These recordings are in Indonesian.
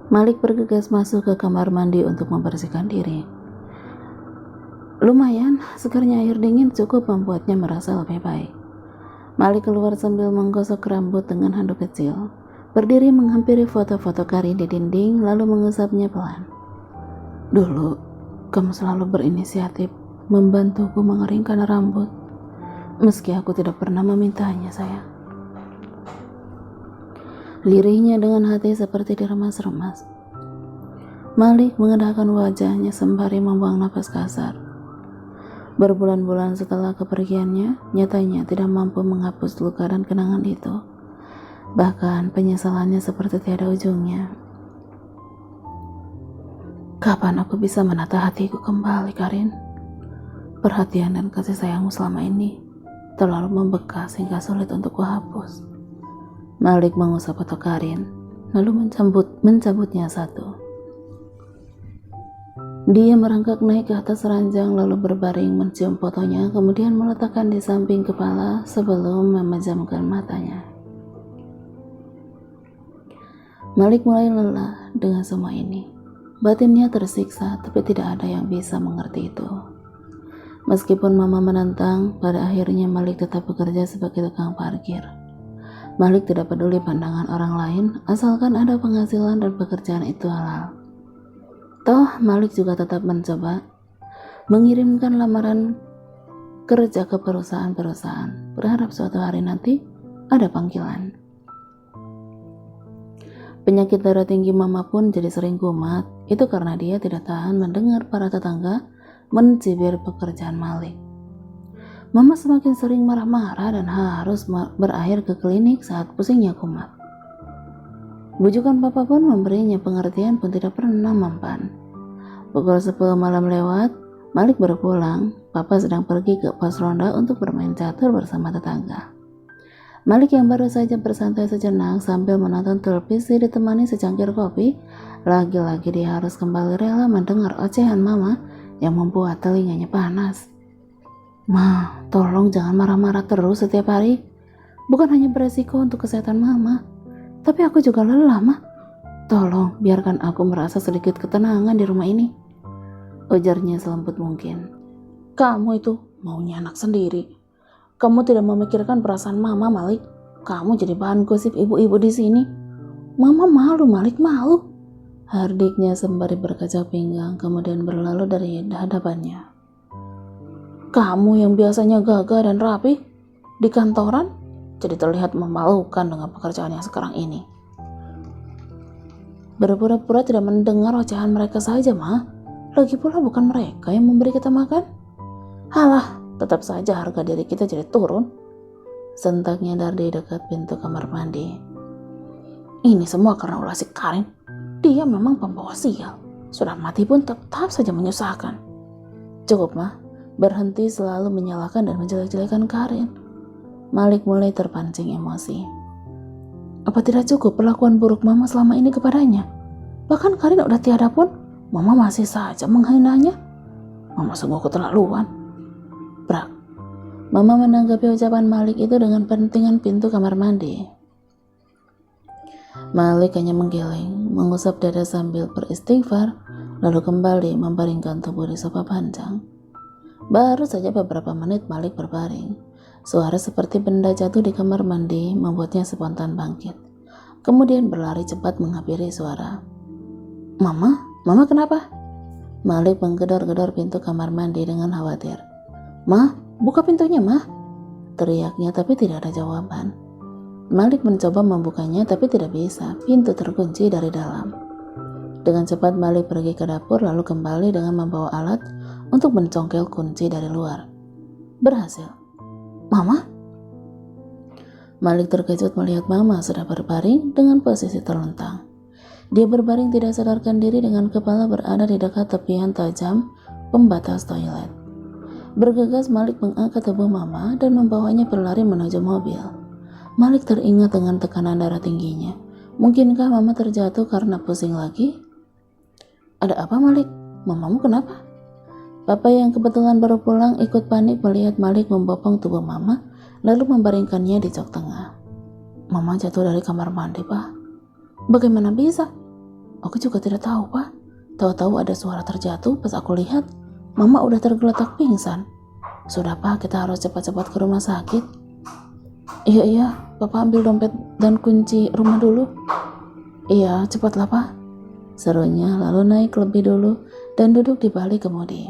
Malik bergegas masuk ke kamar mandi untuk membersihkan diri. Lumayan, segarnya air dingin cukup membuatnya merasa lebih baik. Malik keluar sambil menggosok rambut dengan handuk kecil. Berdiri menghampiri foto-foto Karin di dinding, lalu mengusapnya pelan. Dulu, kamu selalu berinisiatif membantuku mengeringkan rambut, meski aku tidak pernah memintanya, sayang. Lirihnya dengan hati seperti diremas-remas. Malik mengendahkan wajahnya sembari membuang napas kasar. Berbulan-bulan setelah kepergiannya, nyatanya tidak mampu menghapus luka dan kenangan itu. Bahkan penyesalannya seperti tiada ujungnya. Kapan aku bisa menata hatiku kembali, Karin? Perhatian dan kasih sayangmu selama ini terlalu membekas hingga sulit untuk kuhapus. Malik mengusap foto Karin, lalu mencabutnya satu. Dia merangkak naik ke atas ranjang lalu berbaring mencium fotonya, kemudian meletakkan di samping kepala sebelum memejamkan matanya. Malik mulai lelah dengan semua ini. Batinnya tersiksa, tapi tidak ada yang bisa mengerti itu. Meskipun mama menentang, pada akhirnya Malik tetap bekerja sebagai tukang parkir. Malik tidak peduli pandangan orang lain, asalkan ada penghasilan dan pekerjaan itu halal. Toh, Malik juga tetap mencoba mengirimkan lamaran kerja ke perusahaan-perusahaan, berharap suatu hari nanti ada panggilan. Penyakit darah tinggi mama pun jadi sering kumat, itu karena dia tidak tahan mendengar para tetangga mencibir pekerjaan Malik. Mama semakin sering marah-marah dan harus berakhir ke klinik saat pusingnya kumat. Bujukan papa pun memberinya pengertian pun tidak pernah mempan. Pukul 10 malam lewat, Malik baru pulang. Papa sedang pergi ke pos ronda untuk bermain catur bersama tetangga. Malik yang baru saja bersantai sejenak sambil menonton televisi ditemani secangkir kopi, lagi-lagi dia harus kembali rela mendengar ocehan mama yang membuat telinganya panas. Ma, tolong jangan marah-marah terus setiap hari. Bukan hanya beresiko untuk kesehatan mama, tapi aku juga lelah, Ma. Tolong biarkan aku merasa sedikit ketenangan di rumah ini, ujarnya selembut mungkin. Kamu itu maunya anak sendiri. Kamu tidak memikirkan perasaan mama, Malik. Kamu jadi bahan gosip ibu-ibu di sini. Mama malu, Malik, malu. Hardiknya sembari berkaca pinggang, kemudian berlalu dari hadapannya. Kamu yang biasanya gagah dan rapi di kantoran jadi terlihat memalukan dengan pekerjaan yang sekarang ini. Berpura-pura tidak mendengar ocehan mereka saja, Ma. Lagi pula bukan mereka yang memberi kita makan. Halah, tetap saja harga diri kita jadi turun. Sentaknya dari dekat pintu kamar mandi. Ini semua karena ulah si Karin. Dia memang pembawa sial. Sudah mati pun tetap saja menyusahkan. Cukup, Ma. Berhenti selalu menyalahkan dan menjelek-jelekan Karin. Malik mulai terpancing emosi. Apa tidak cukup perlakuan buruk mama selama ini kepadanya? Bahkan Karin udah tiada pun, mama masih saja menghinanya. Mama sungguh keterlaluan. Brak. Mama menanggapi ucapan Malik itu dengan pentingan pintu kamar mandi. Malik hanya menggeleng, mengusap dada sambil beristighfar, lalu kembali membaringkan tubuh di sofa panjang. Baru saja beberapa menit Malik berbaring. Suara seperti benda jatuh di kamar mandi membuatnya spontan bangkit. Kemudian berlari cepat menghampiri suara. Mama kenapa? Malik menggedor-gedor pintu kamar mandi dengan khawatir. Ma, buka pintunya, Ma. Teriaknya tapi tidak ada jawaban. Malik mencoba membukanya tapi tidak bisa. Pintu terkunci dari dalam. Dengan cepat Malik pergi ke dapur lalu kembali dengan membawa alat untuk mencongkel kunci dari luar. Berhasil. Mama? Malik terkejut melihat Mama sudah berbaring dengan posisi terlentang. Dia berbaring tidak sadarkan diri dengan kepala berada di dekat tepian tajam pembatas toilet. Bergegas Malik mengangkat tubuh Mama dan membawanya berlari menuju mobil. Malik teringat dengan tekanan darah tingginya. Mungkinkah Mama terjatuh karena pusing lagi? Ada apa, Malik? Mamamu kenapa? Papa yang kebetulan baru pulang ikut panik melihat Malik membopong tubuh Mama lalu membaringkannya di jok tengah. Mama jatuh dari kamar mandi, Pak. Bagaimana bisa? Aku juga tidak tahu, Pak. Tahu-tahu ada suara terjatuh, pas aku lihat, Mama udah tergeletak pingsan. Sudah, Pak, kita harus cepat-cepat ke rumah sakit. Iya, Papa ambil dompet dan kunci rumah dulu. Iya, cepatlah, Pak, serunya, lalu naik lebih dulu dan duduk di balik kemudi.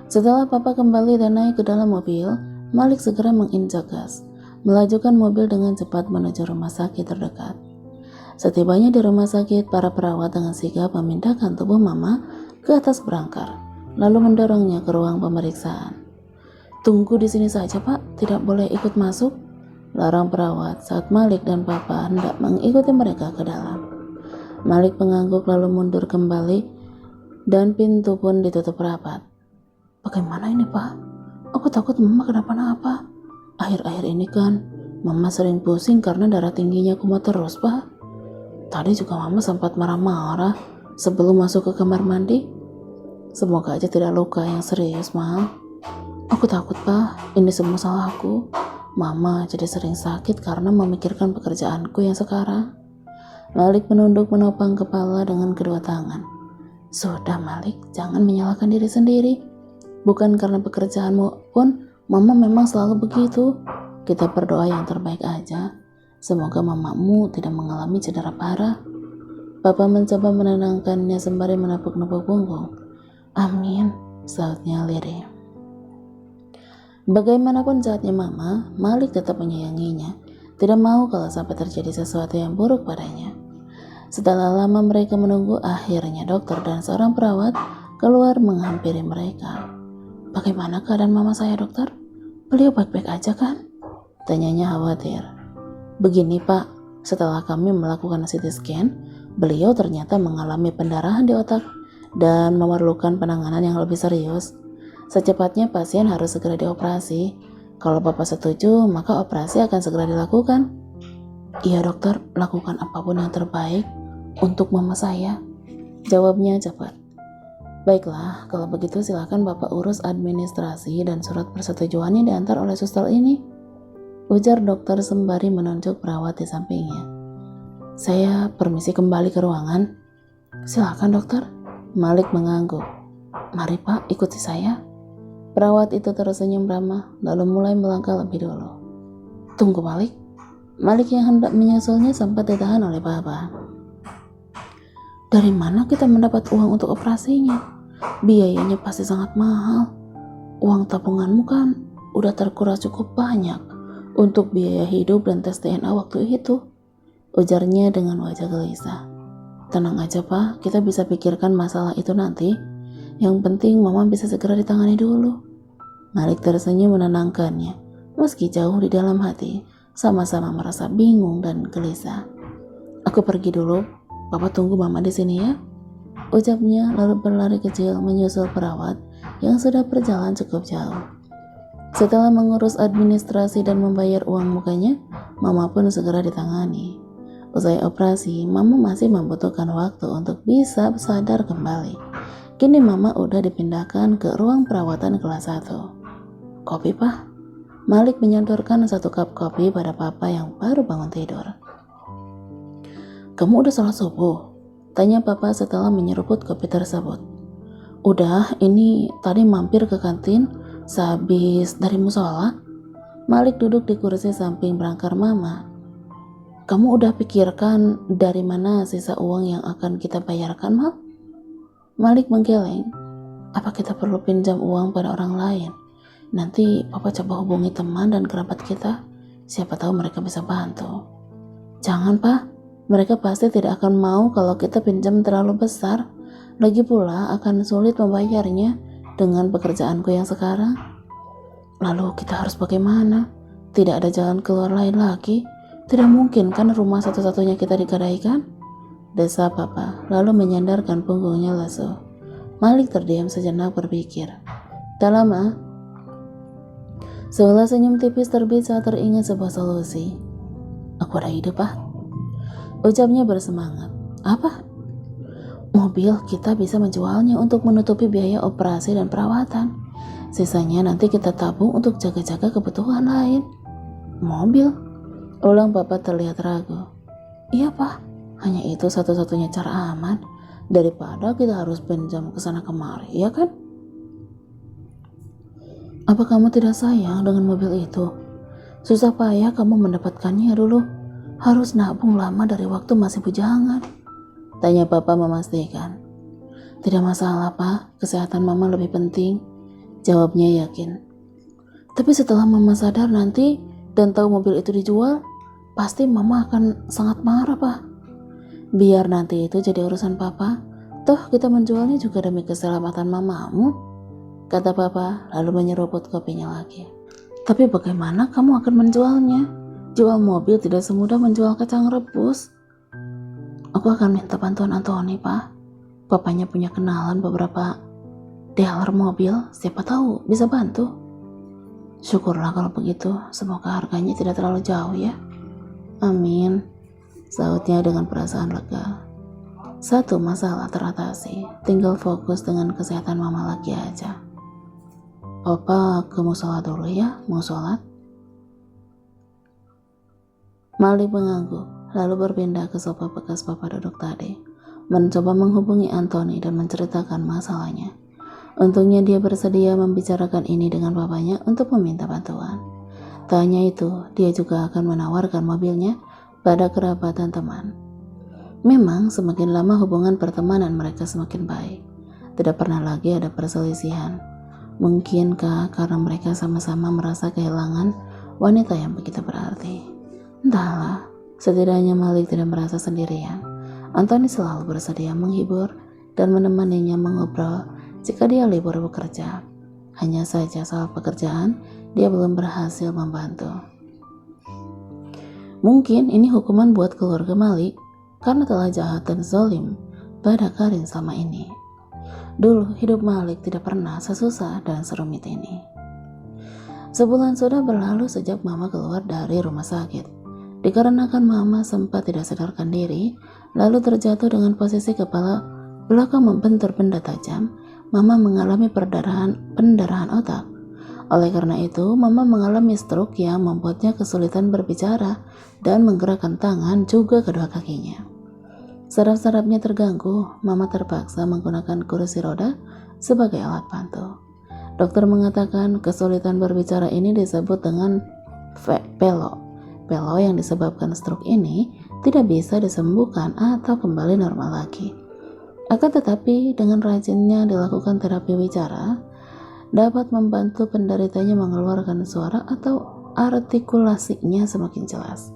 Setelah Papa kembali dan naik ke dalam mobil, Malik segera menginjak gas, melajukan mobil dengan cepat menuju rumah sakit terdekat. Setibanya di rumah sakit, para perawat dengan sigap memindahkan tubuh Mama ke atas berangkar, lalu mendorongnya ke ruang pemeriksaan. Tunggu di sini saja, Pak, tidak boleh ikut masuk, larang perawat saat Malik dan Papa hendak mengikuti mereka ke dalam. Malik mengangguk lalu mundur kembali dan pintu pun ditutup rapat. Bagaimana ini, Pak? Aku takut Mama kenapa-napa. Akhir-akhir ini kan Mama sering pusing karena darah tingginya kumat terus, Pak. Tadi juga Mama sempat marah-marah sebelum masuk ke kamar mandi. Semoga aja tidak luka yang serius, Mal. Aku takut, Pak, ini semua salahku. Mama jadi sering sakit karena memikirkan pekerjaanku yang sekarang. Malik menunduk menopang kepala dengan kedua tangan. Sudah, Malik, jangan menyalahkan diri sendiri. Bukan karena pekerjaanmu pun Mama memang selalu begitu. Kita berdoa yang terbaik aja. Semoga mamamu tidak mengalami cedera parah. Papa mencoba menenangkannya sembari menepuk-nepuk punggung. Amin, sautnya lirih. Bagaimanapun jahatnya Mama, Malik tetap menyayanginya. Tidak mau kalau sampai terjadi sesuatu yang buruk padanya. Setelah lama mereka menunggu, akhirnya dokter dan seorang perawat keluar menghampiri mereka. Bagaimana keadaan Mama saya, dokter? Beliau baik-baik aja kan? Tanyanya khawatir. Begini, Pak, setelah kami melakukan CT scan, beliau ternyata mengalami pendarahan di otak dan memerlukan penanganan yang lebih serius. Secepatnya pasien harus segera dioperasi. Kalau Bapak setuju, maka operasi akan segera dilakukan. Iya, dokter, lakukan apapun yang terbaik untuk Mama saya, jawabnya cepat. Baiklah, kalau begitu silakan Bapak urus administrasi dan surat persetujuannya diantar oleh suster ini, ujar dokter sembari menunjuk perawat di sampingnya. Saya permisi kembali ke ruangan. Silakan, dokter. Malik mengangguk. Mari, Pak, ikuti saya. Perawat itu tersenyum ramah, lalu mulai melangkah lebih dulu. Tunggu, Malik. Malik yang hendak menyusulnya sempat ditahan oleh Papa. Dari mana kita mendapat uang untuk operasinya? Biayanya pasti sangat mahal. Uang tabunganmu kan udah terkuras cukup banyak untuk biaya hidup dan tes DNA waktu itu, ujarnya dengan wajah gelisah. Tenang aja, Pak, kita bisa pikirkan masalah itu nanti. Yang penting Mama bisa segera ditangani dulu. Malik tersenyum menenangkannya, meski jauh di dalam hati, sama-sama merasa bingung dan gelisah. Aku pergi dulu, Papa tunggu Mama di sini ya, ucapnya lalu berlari kecil menyusul perawat yang sudah berjalan cukup jauh. Setelah mengurus administrasi dan membayar uang mukanya, Mama pun segera ditangani. Usai operasi, Mama masih membutuhkan waktu untuk bisa sadar kembali. Kini Mama udah dipindahkan ke ruang perawatan kelas 1. Kopi, Pak? Malik menyodorkan 1 cup kopi pada Papa yang baru bangun tidur. Kamu udah sholat subuh? Tanya Papa setelah menyeruput kopi tersebut. Udah, ini tadi mampir ke kantin sehabis dari musola. Malik duduk di kursi samping berangkar Mama. Kamu udah pikirkan dari mana sisa uang yang akan kita bayarkan, Mal? Malik menggeleng. Apa kita perlu pinjam uang pada orang lain? Nanti Papa coba hubungi teman dan kerabat kita. Siapa tahu mereka bisa bantu. Jangan, Pak. Mereka pasti tidak akan mau kalau kita pinjam terlalu besar. Lagi pula akan sulit membayarnya dengan pekerjaanku yang sekarang. Lalu kita harus bagaimana? Tidak ada jalan keluar lain lagi. Tidak mungkin kan rumah satu-satunya kita digadaikan? Desa Papa, lalu menyandarkan punggungnya lesu. Malik terdiam sejenak berpikir. Tak lama, sebelah senyum tipis terbit saat teringat sebuah solusi. Aku ada ide, Pak, ucapnya bersemangat. Apa? Mobil kita bisa menjualnya untuk menutupi biaya operasi dan perawatan. Sisanya nanti kita tabung untuk jaga-jaga kebutuhan lain. Mobil? Ulang Papa terlihat ragu. Iya, Pak. Hanya itu satu-satunya cara aman daripada kita harus pinjam ke sana kemari, ya kan? Apa kamu tidak sayang dengan mobil itu? Susah payah kamu mendapatkannya dulu. Harus nabung lama dari waktu masih bujangan. Tanya Papa memastikan. Tidak masalah, Pak. Kesehatan Mama lebih penting. Jawabnya yakin. Tapi setelah Mama sadar nanti dan tahu mobil itu dijual, pasti Mama akan sangat marah, Pak. Biar nanti itu jadi urusan Papa. Toh kita menjualnya juga demi keselamatan Mamamu, kata Papa lalu menyeruput kopinya lagi. Tapi bagaimana kamu akan menjualnya? Jual mobil tidak semudah menjual kacang rebus. Aku akan minta bantuan Anthony, Pak. Papanya punya kenalan beberapa dealer mobil, siapa tahu bisa bantu. Syukurlah kalau begitu, semoga harganya tidak terlalu jauh ya. Amin, sautnya dengan perasaan lega. Satu masalah teratasi, tinggal fokus dengan kesehatan Mama lagi aja. Papa ke musola dulu ya, mau sholat. Malik mengangguk, lalu berpindah ke sofa bekas Papa duduk tadi, mencoba menghubungi Anthony dan menceritakan masalahnya. Untungnya dia bersedia membicarakan ini dengan papanya untuk meminta bantuan. Tak hanya itu, dia juga akan menawarkan mobilnya pada kerabat dan teman. Memang semakin lama hubungan pertemanan mereka semakin baik. Tidak pernah lagi ada perselisihan. Mungkinkah karena mereka sama-sama merasa kehilangan wanita yang begitu berarti? Entahlah, setidaknya Malik tidak merasa sendirian. Anthony selalu bersedia menghibur dan menemaninya mengobrol jika dia libur bekerja. Hanya saja soal pekerjaan, dia belum berhasil membantu. Mungkin ini hukuman buat keluarga Malik karena telah jahat dan zalim pada Karin selama ini. Dulu hidup Malik tidak pernah sesusah dan serumit ini. Sebulan sudah berlalu sejak Mama keluar dari rumah sakit. Dikarenakan Mama sempat tidak sadarkan diri, lalu terjatuh dengan posisi kepala belakang membentur benda tajam, Mama mengalami pendarahan otak. Oleh karena itu, Mama mengalami stroke yang membuatnya kesulitan berbicara dan menggerakkan tangan juga kedua kakinya. Saraf-sarafnya terganggu, Mama terpaksa menggunakan kursi roda sebagai alat bantu. Dokter mengatakan kesulitan berbicara ini disebut dengan pelo. Pelo yang disebabkan stroke ini tidak bisa disembuhkan atau kembali normal lagi. Akan tetapi dengan rajinnya dilakukan terapi bicara dapat membantu penderitanya mengeluarkan suara atau artikulasinya semakin jelas.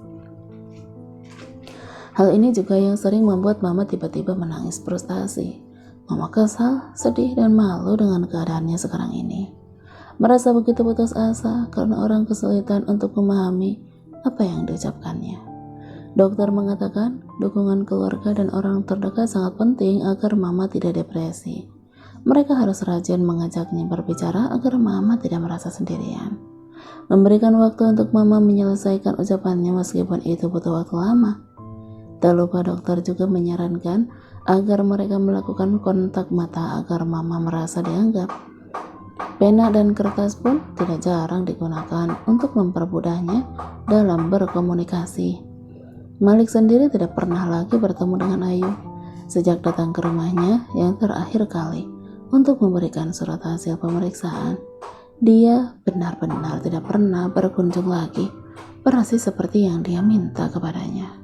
Hal ini juga yang sering membuat Mama tiba-tiba menangis frustasi. Mama kesal, sedih, dan malu dengan keadaannya sekarang ini. Merasa begitu putus asa karena orang kesulitan untuk memahami apa yang diucapkannya. Dokter mengatakan dukungan keluarga dan orang terdekat sangat penting agar Mama tidak depresi. Mereka harus rajin mengajaknya berbicara agar Mama tidak merasa sendirian. Memberikan waktu untuk Mama menyelesaikan ucapannya meskipun itu butuh waktu lama. Tak lupa dokter juga menyarankan agar mereka melakukan kontak mata agar Mama merasa dianggap. Pena dan kertas pun tidak jarang digunakan untuk mempermudahnya dalam berkomunikasi. Malik sendiri tidak pernah lagi bertemu dengan Ayu sejak datang ke rumahnya yang terakhir kali untuk memberikan surat hasil pemeriksaan. Dia benar-benar tidak pernah berkunjung lagi, persis seperti yang dia minta kepadanya.